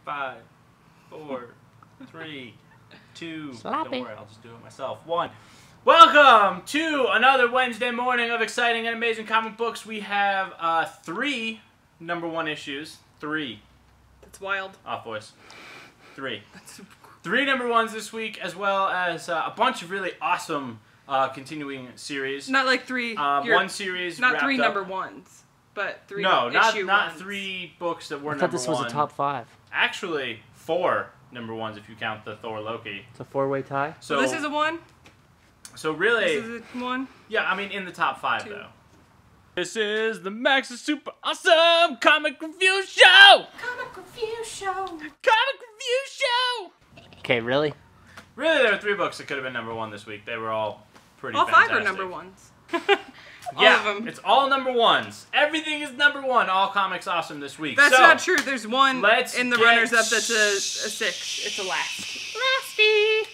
5, 4, 3, 2. Sloppy. Don't worry, I'll just do it myself. 1. Welcome to another Wednesday morning of exciting and amazing comic books. We have 3 #1 issues. 3. That's wild. Off voice. 3. 3 #1s this week, as well as a bunch of really awesome continuing series. Not like 3. One series. Not 3 wrapped #1s, but 3 No, issue not ones. 3 books that were I thought this was a top 5. Actually, 4 #1s if you count the Thor Loki. It's a 4-way tie. So this is a 1. So really, This is a 1. yeah, I mean in the top 5 2. though. This is the Maxx Super Awesome Comic Review Show. Comic review show. Comic Review Show. Okay, really? Really, there were 3 books that could have been #1 this week. They were all pretty. All 5 are fantastic. #1s. Yeah, all of them. It's all #1s. Everything is #1. All comics awesome this week. That's so, not true. There's one let's in the get runners-up that's a 6. It's a last. Lasty.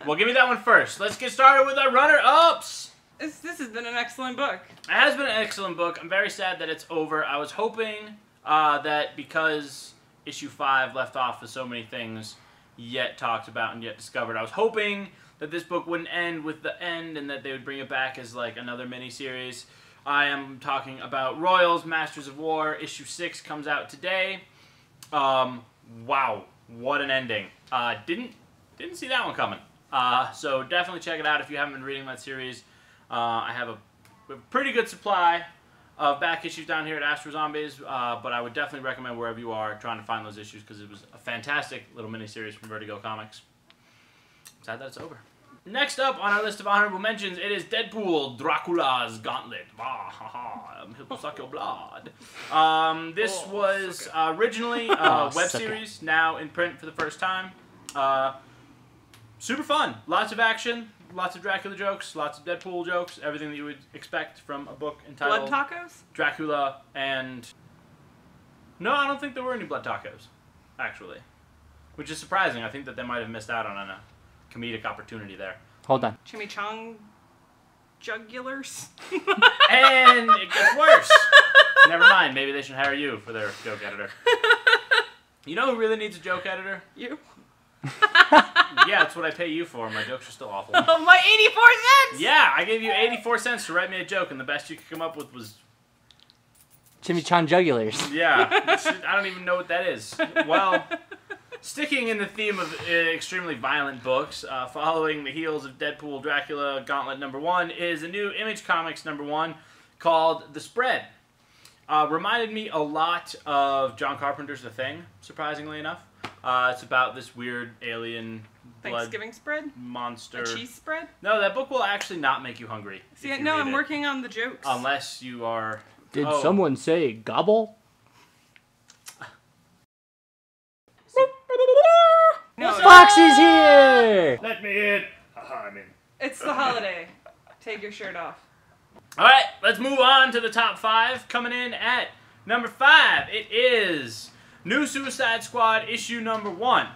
Well, give me that one first. Let's get started with our runner-ups. This has been an excellent book. It has been an excellent book. I'm very sad that it's over. I was hoping that because issue 5 left off with so many things yet talked about and yet discovered, I was hoping that this book wouldn't end with the end and that they would bring it back as like another mini-series. I am talking about Royals, Masters of War. Issue 6 comes out today. Wow, what an ending. Didn't see that one coming. So definitely check it out if you haven't been reading that series. I have a pretty good supply of back issues down here at Astro Zombies, but I would definitely recommend wherever you are trying to find those issues because it was a fantastic little mini-series from Vertigo Comics. Sad that it's over. Next up on our list of honorable mentions, it is Deadpool, Dracula's Gauntlet. He'll suck your blood. This was originally a web series, now in print for the first time. Super fun. Lots of action, lots of Dracula jokes, lots of Deadpool jokes, everything that you would expect from a book entitled Blood tacos? Dracula. And no, I don't think there were any blood tacos, actually. Which is surprising. I think that they might have missed out on a comedic opportunity there. Hold on. Chimichang jugulars? And it gets worse. Never mind. Maybe they should hire you for their joke editor. You know who really needs a joke editor? You? Yeah, that's what I pay you for. My jokes are still awful. Oh, my 84 cents! Yeah, I gave you 84 cents to write me a joke, and the best you could come up with was... Chimichang jugulars. Yeah. I don't even know what that is. Well, sticking in the theme of extremely violent books, following the heels of Deadpool, Dracula, Gauntlet #1 is a new Image Comics #1 called The Spread. Reminded me a lot of John Carpenter's The Thing, surprisingly enough. It's about this weird alien blood Thanksgiving spread? monster. A cheese spread? No, that book will actually not make you hungry. See, no, I'm working on the jokes. Unless you are... Did someone say gobble? No, Foxy's here! Let me in! I'm in. it's the holiday. Take your shirt off. Alright, let's move on to the top 5. Coming in at number 5, it is New Suicide Squad issue #1.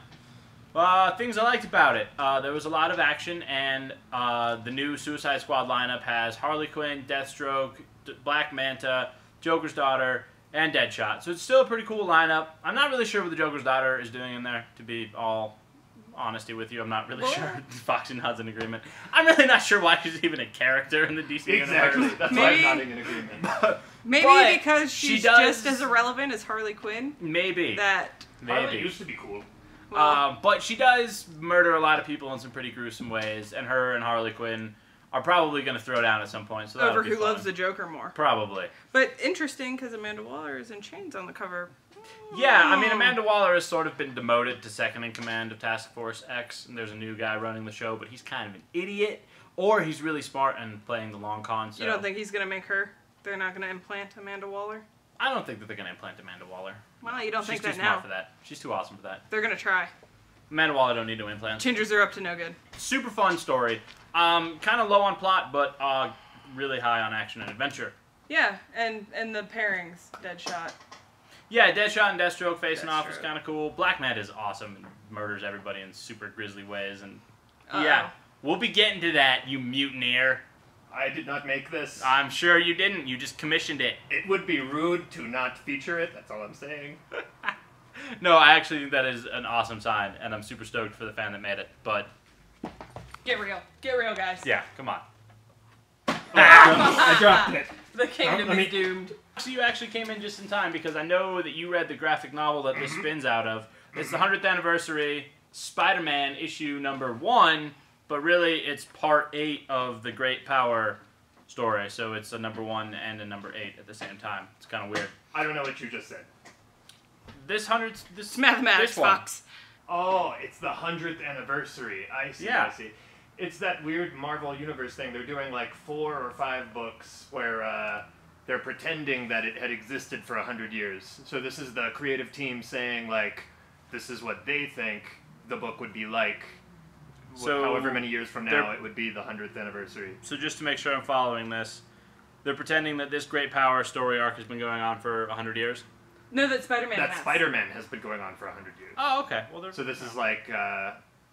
Things I liked about it. There was a lot of action, and the new Suicide Squad lineup has Harley Quinn, Deathstroke, Black Manta, Joker's daughter, and Deadshot. So it's still a pretty cool lineup. I'm not really sure what the Joker's daughter is doing in there, to be all honesty with you. I'm not really sure. Foxi nods in agreement. I'm really not sure why she's even a character in the DC universe. That's why I'm nodding in agreement. Maybe But because she's she does- just as irrelevant as Harley Quinn. Maybe. Harley Maybe. used to be cool. Well, But she does murder a lot of people in some pretty gruesome ways, and her and Harley Quinn are probably going to throw down at some point. So that'll over be who fun. loves the Joker more. Probably. But interesting because Amanda Waller is in chains on the cover. Yeah, I mean, Amanda Waller has sort of been demoted to second in command of Task Force X, and there's a new guy running the show, but he's kind of an idiot, or he's really smart and playing the long con. So You don't think he's going to make her? They're not going to implant Amanda Waller? I don't think that they're going to implant Amanda Waller. Well, you don't She's think too that smart now. for that. She's too awesome for that. They're going to try. Amanda Waller don't need to implant. Gingers are up to no good. Super fun story. Kind of low on plot, but really high on action and adventure. Yeah, and the pairings, Deadshot. Yeah, Deadshot and Deathstroke facing off is Deathstroke. kind of cool. Black Manta is awesome and murders everybody in super grisly ways. And Uh-oh. yeah, we'll be getting to that, you mutineer. I did not make this. I'm sure you didn't. You just commissioned it. It would be rude to not feature it. That's all I'm saying. No, I actually think that is an awesome sign, and I'm super stoked for the fan that made it. But Get real, guys. yeah, come on. I dropped it. The kingdom Let me- is doomed. So you actually came in just in time because I know that you read the graphic novel that this spins out of. It's the 100th anniversary Spider-Man issue #1, but really it's part 8 of the Great Power story. So it's a #1 and a #8 at the same time. It's kind of weird. I don't know what you just said. This It's mathematics, this one. Fox. Oh, it's the 100th anniversary. I see. Yeah. I see. It's that weird Marvel Universe thing. They're doing like 4 or 5 books where they're pretending that it had existed for 100 years. So this is the creative team saying like, this is what they think the book would be like. So however many years from now they're- it would be the 100th anniversary. So just to make sure I'm following this, they're pretending that this Great Power story arc has been going on for 100 years? No, that Spider-Man That has. Spider-Man has been going on for 100 years. Oh, okay. Well, they're... So this is like,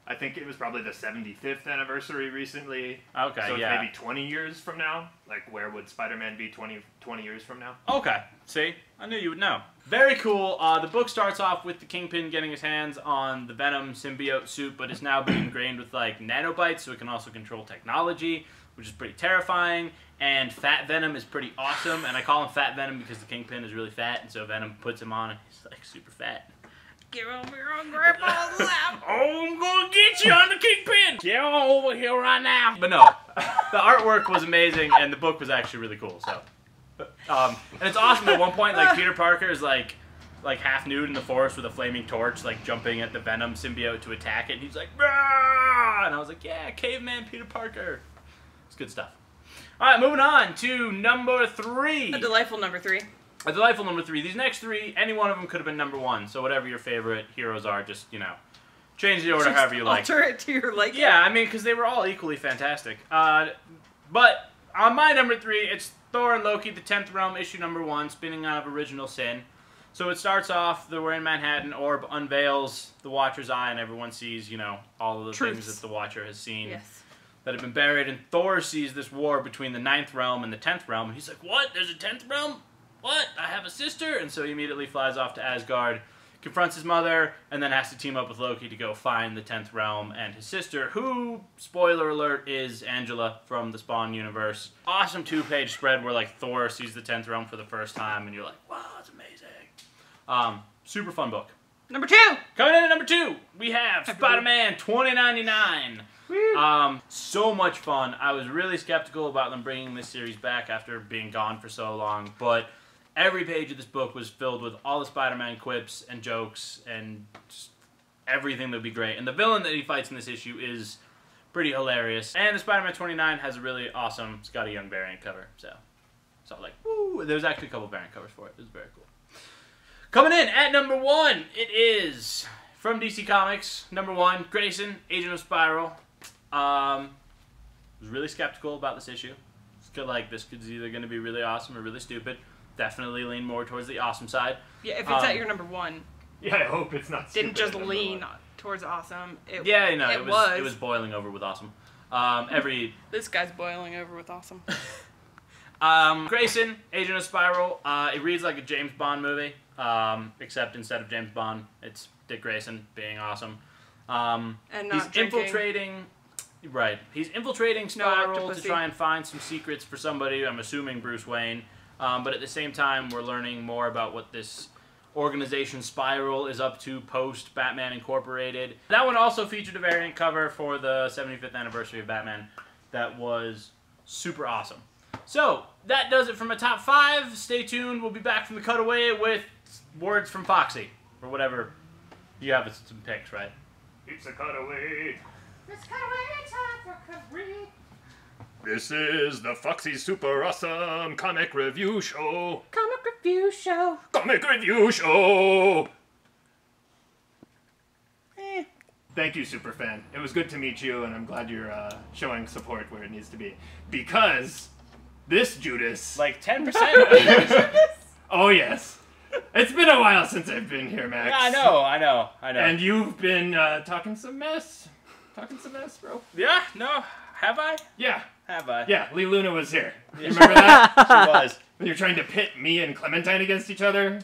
I think it was probably the 75th anniversary recently. Okay, So it's yeah. maybe 20 years from now. Like, where would Spider-Man be 20 years from now? Okay, see? I knew you would know. Very cool. The book starts off with the Kingpin getting his hands on the Venom symbiote suit, but it's now been ingrained with, like, nanobites, so it can also control technology, which is pretty terrifying. And Fat Venom is pretty awesome, and I call him Fat Venom because the Kingpin is really fat, and so Venom puts him on, and he's, like, super fat. Get over here on Grandpa's lap. Oh, I'm gonna get you on the Kingpin! Get on over here right now! But no, the artwork was amazing, and the book was actually really cool, so... and it's awesome at one point, like, Peter Parker is, like half nude in the forest with a flaming torch, like, jumping at the Venom symbiote to attack it, and he's like, "Rah!" And I was like, yeah, caveman Peter Parker. It's good stuff. Alright, moving on to #3. A delightful #3. A delightful #3. These next 3, any one of them could have been #1, so whatever your favorite heroes are, just, you know, change the order Just however you like. alter it to your liking. Yeah, I mean, because they were all equally fantastic. But on my #3, it's Thor and Loki, the 10th Realm, issue #1, spinning out of Original Sin. So it starts off, we're in Manhattan, Orb unveils the Watcher's eye, and everyone sees, you know, all of the things Truths. that the Watcher has seen Yes. that have been buried. And Thor sees this war between the 9th Realm and the 10th Realm, and he's like, what? There's a 10th Realm? What? I have a sister? And so he immediately flies off to Asgard, confronts his mother, and then has to team up with Loki to go find the 10th Realm and his sister, who, spoiler alert, is Angela from the Spawn universe. Awesome 2-page spread where, like, Thor sees the 10th Realm for the first time, and you're like, wow, it's amazing. Super fun book. #2. Coming in at #2, we have Spider-Man 2099. So much fun. I was really skeptical about them bringing this series back after being gone for so long, but every page of this book was filled with all the Spider-Man quips and jokes and just everything that would be great. And the villain that he fights in this issue is pretty hilarious. And the Spider-Man 29 has a really awesome Scotty Young variant cover. So like, woo! There's actually a couple variant covers for it. It was very cool. Coming in at #1, it is from DC Comics, #1, Grayson, Agent of Spiral. Was really skeptical about this issue. Like, this is either going to be really awesome or really stupid. Definitely lean more towards the awesome side. Yeah, if it's at your #1, Yeah, I hope it's not didn't just stupid at lean #1. towards awesome. It It was boiling over with awesome. This guy's boiling over with awesome. Grayson, Agent of Spiral. It reads like a James Bond movie, except instead of James Bond, it's Dick Grayson being awesome. And not He's drinking. infiltrating. Right. He's infiltrating Spiral to octopussy. try and find some secrets for somebody. I'm assuming Bruce Wayne. But at the same time, we're learning more about what this organization Spiral is up to post Batman Incorporated. That one also featured a variant cover for the 75th anniversary of Batman that was super awesome. So, that does it from a top 5. Stay tuned. We'll be back from the cutaway with words from Foxi. Or whatever. You have some picks, right? It's a cutaway. It's cutaway time for Cabri. This is the Foxy Super Awesome Comic Review Show. Comic review show. Comic Review Show. Thank you, Superfan. It was good to meet you, and I'm glad you're showing support where it needs to be. Because this Judas... Like 10%. Oh, yes. It's been a while since I've been here, Max. Yeah, I know. And you've been talking some mess. Talking some mess, bro. Yeah, no. Have I? Yeah. Have I? Yeah, Lee Luna was here. Yeah. You remember that? She was. When you're trying to pit me and Clementine against each other?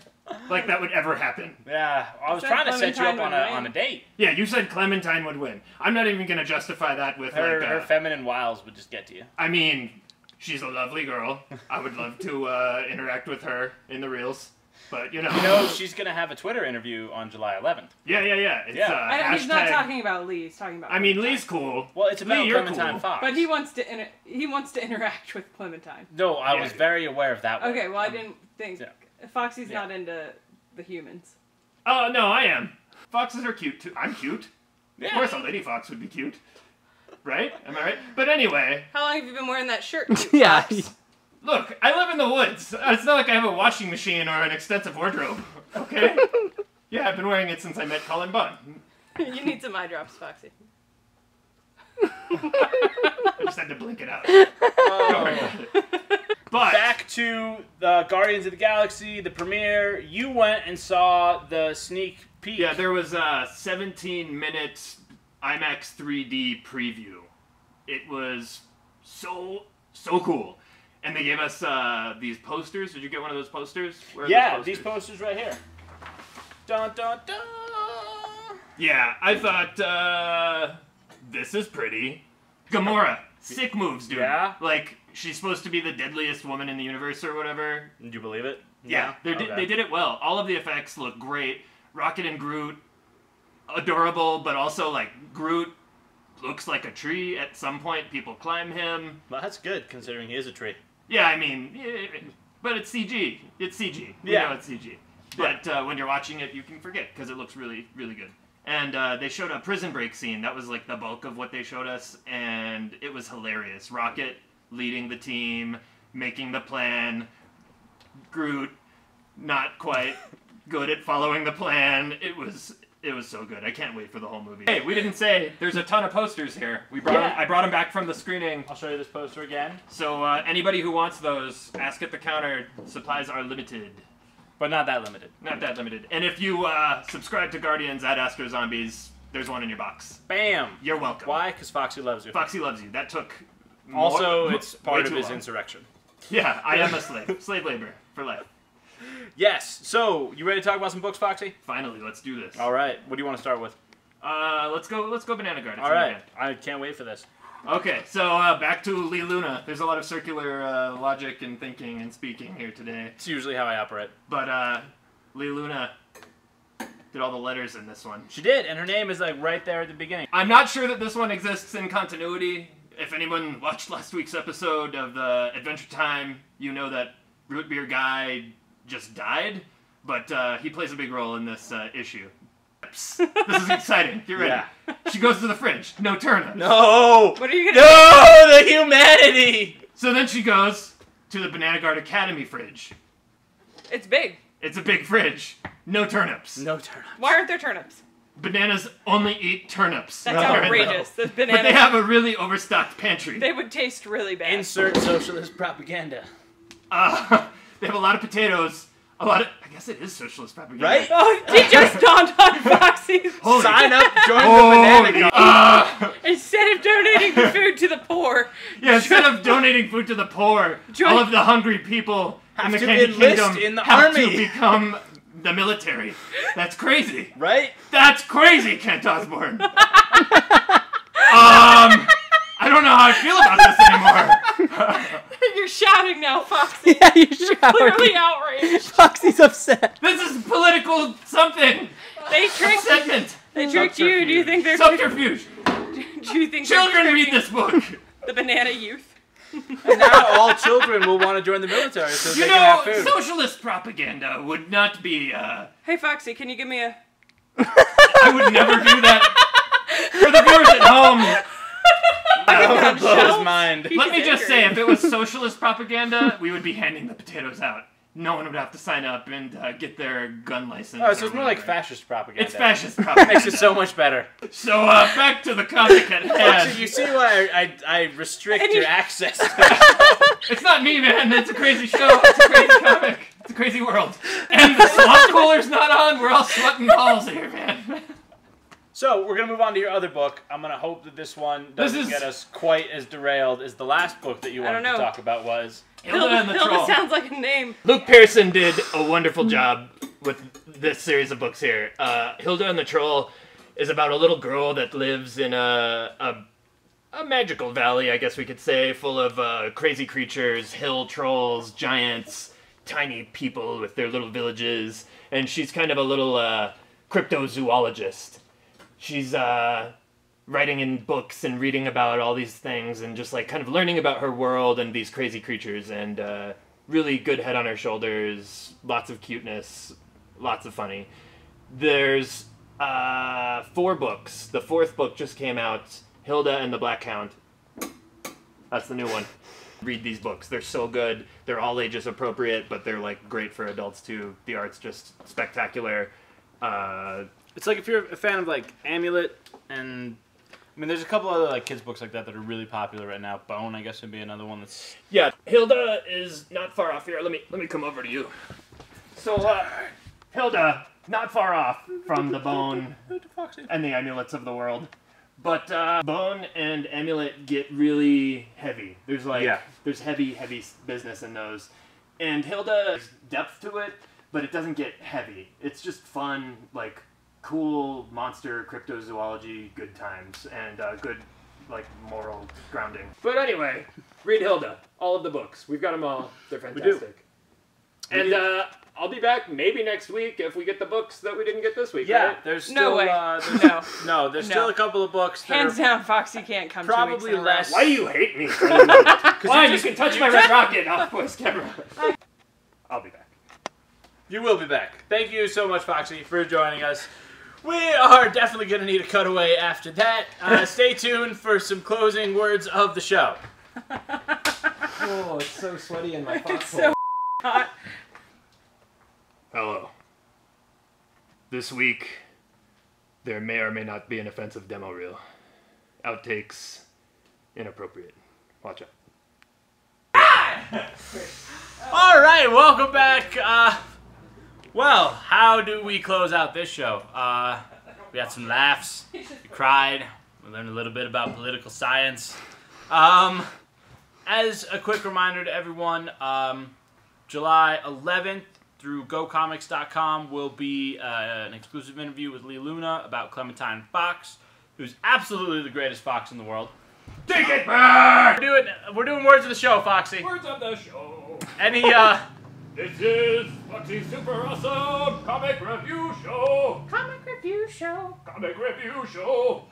like that would ever happen. Yeah, I was Said trying to set you up Clementine would on a win. date. Yeah, you said Clementine would win. I'm not even gonna justify that with Her feminine wiles would just get to you. I mean, she's a lovely girl. I would love to interact with her in the reels. But, you know. She's going to have a Twitter interview on July 11th. Yeah. It's, I know, he's not hashtag- talking about Lee. He's talking about. I mean, Clementine. Lee's cool. Well, it's about Lee, you're Clementine cool. Fox. But he wants to interact with Clementine. No, I was Yeah. very aware of that one. Okay, well I didn't think Yeah. Foxy's Yeah. not into the humans. Oh, no, I am. Foxes are cute, too. I'm cute. Yeah. Of course a lady fox would be cute. Right? Am I right? But anyway, How long have you been wearing that shirt? Yeah. Fox? look, I live in the woods. It's not like I have a washing machine or an extensive wardrobe. Okay? Yeah, I've been wearing it since I met Colin Bunn. You need some eye drops, Foxy. I just had to blink it out. Oh. But Back to the Guardians of the Galaxy, the premiere. You went and saw the sneak peek. yeah, there was a 17-minute IMAX 3D preview. It was so cool. And they gave us these posters. Did you get one of those posters? Where are Yeah, those these posters right here. Dun dun dun. Yeah, I thought, this is pretty. Gamora. Sick moves, dude. Yeah? Like, she's supposed to be the deadliest woman in the universe or whatever. Did you believe it? Yeah, No? they did it well. All of the effects look great. Rocket and Groot, adorable, but also, like, Groot looks like a tree at some point. People climb him. Well, that's good, considering he is a tree. Yeah, I mean, but it's CG. It's CG. We Yeah. know it's CG. But when you're watching it, you can forget, because it looks really, really good. And they showed a prison break scene. That was, like, the bulk of what they showed us, and it was hilarious. Rocket leading the team, making the plan. Groot, not quite good at following the plan. It was so good. I can't wait for the whole movie. Hey, we didn't say there's a ton of posters here. I brought them back from the screening. I'll show you this poster again. So anybody who wants those, ask at the counter. Supplies are limited. But not that limited. Not that limited. And if you subscribe to Guardians at Astro Zombies, there's one in your box. Bam! You're welcome. Why? Because Foxy loves you. Foxy loves you. That took Also, it's way part of too his long. insurrection. Yeah, I am a slave. Slave labor for life. Yes. So, you ready to talk about some books, Foxy? Finally, let's do this. All right. What do you want to start with? Let's go Banana Garden. All right. I can't wait for this. Okay, so back to Lee Luna. There's a lot of circular logic and thinking and speaking here today. It's usually how I operate. But Lee Luna did all the letters in this one. She did, and her name is like right there at the beginning. I'm not sure that this one exists in continuity. If anyone watched last week's episode of the Adventure Time, you know that Root Beer Guy just died, but he plays a big role in this issue. This is exciting. Get ready. Yeah. She goes to the fridge. No turnips. No! What are you gonna? No! The humanity! So then she goes to the Banana Guard Academy fridge. It's big. It's a big fridge. No turnips. No turnips. Why aren't there turnips? Bananas only eat turnips. That's No. outrageous. Those But they bananas. have a really overstocked pantry. They would taste really bad. Insert socialist propaganda. They have a lot of potatoes. I guess it is socialist propaganda. Right? Oh, it just dawned on Foxy's. Holy- Sign up, join the Holy- Banana Guard. Instead of donating the food to the poor, Yeah, instead of donating food to the poor, Join- all of the hungry people in Have the to Candy enlist Kingdom in the have army. to become the military. That's crazy. Right? That's crazy, Kent Osborne. I don't know how I feel about this anymore. you're shouting now, Foxy. Yeah, you're Clearly shouting. outraged. Foxy's upset. This is political something. They tricked. Segment. They tricked you. Do you think they're? Subterfuge. Do you think Children they're read this book. the banana youth? And now all children will want to join the military so You they can have know, food. socialist propaganda would not be, Hey, Foxy, can you give me a? I would never do that. For the viewers at home, That would blow his shelves? mind. He- let me He's just say, angry. if it was socialist propaganda, we would be handing the potatoes out. No one would have to sign up and get their gun license. Oh, so or it's more like whatever. fascist propaganda. It's fascist propaganda. Makes it so much better. So, back to the comic at Actually, hand. you see why I restrict And your you- access to the show. It's not me, man. It's a crazy show. It's a crazy comic. It's a crazy world. And the slot cooler's not on. We're all sweating balls here, man. So, we're going to move on to your other book. I'm going to hope that this one doesn't is- get us quite as derailed as the last book that you I wanted don't to know. talk about was. Hilda and the Hilda Troll. sounds like a name. Luke Pearson did a wonderful job with this series of books here. Hilda and the Troll is about a little girl that lives in a magical valley, I guess we could say, full of crazy creatures, hill trolls, giants, tiny people with their little villages, and she's kind of a little cryptozoologist. She's writing in books and reading about all these things and just like kind of learning about her world and these crazy creatures, and really good head on her shoulders, lots of cuteness, lots of funny. There's 4 books. The 4th book just came out, Hilda and the Black Hound. That's the new one. Read these books. They're so good. They're all ages appropriate, but they're like great for adults too. The art's just spectacular. It's like if you're a fan of like Amulet, and I mean, there's a couple other like kids books like that are really popular right now. Bone, I guess, would be another one that's. Yeah, Hilda is not far off here. Let me come over to you. So, Hilda, not far off from the Bone and the Amulets of the world. But Bone and Amulet get really heavy. There's there's heavy business in those. And Hilda, there's depth to it, but it doesn't get heavy. It's just fun, like cool monster cryptozoology, good times, and good like moral grounding. But anyway, read Hilda. All of the books. We've got them all. They're fantastic. And I'll be back maybe next week if we get the books that we didn't get this week. Yeah, right? there's No still way. no, there's still a couple of books that Hands are down, Foxy can't come probably 2 weeks in a row. less. Why do you hate me? Fine, you can touch my red rocket off voice camera. I'll be back. You will be back. Thank you so much, Foxy, for joining us. We are definitely going to need a cutaway after that. Stay tuned for some closing words of the show. Oh, it's so sweaty in my It's so hot. Hello. This week, there may or may not be an offensive demo reel. Outtakes, inappropriate. Watch out. All right, welcome back. Well, how do we close out this show? We had some laughs, we cried, we learned a little bit about political science. As a quick reminder to everyone, July 11th through GoComics.com will be an exclusive interview with Lee Luna about Clementine Fox, who's absolutely the greatest fox in the world. Take it back! We're doing words of the show, Foxy. Words of the show. Any This is Foxy's Super Awesome Comic Review Show. Comic review show. Comic Review Show.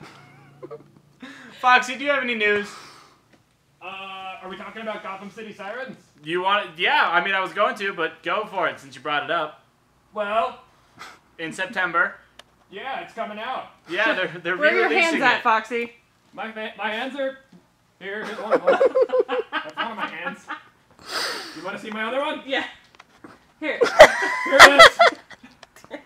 Foxy, do you have any news? Are we talking about Gotham City Sirens? You want it? Yeah, I mean, I was going to, but go for it since you brought it up. Well, In September. yeah, it's coming out. Yeah, they're Where are your re-releasing hands at, it. Foxy? My hands are here. Here's one of them. That's one of my hands. You want to see my other one? Yeah. Here. Here it is.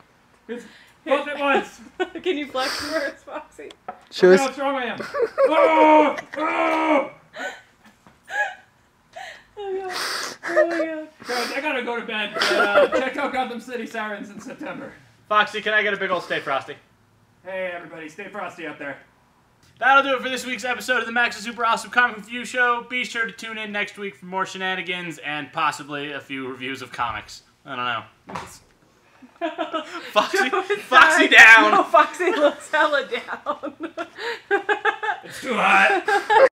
It's both at once. Can you flex for us, Foxy? Show Look us. how strong I am. Oh! Oh! Oh god. Oh my god. Guys, I gotta go to bed. Check out Gotham City Sirens in September. Foxy, can I get a big old Stay Frosty? Hey, everybody, stay frosty out there. That'll do it for this week's episode of the Maxx Super Awesome Comic Review Show. Be sure to tune in next week for more shenanigans and possibly a few reviews of comics. I don't know. Foxy down. Oh, Foxy looks hella down. It's too hot.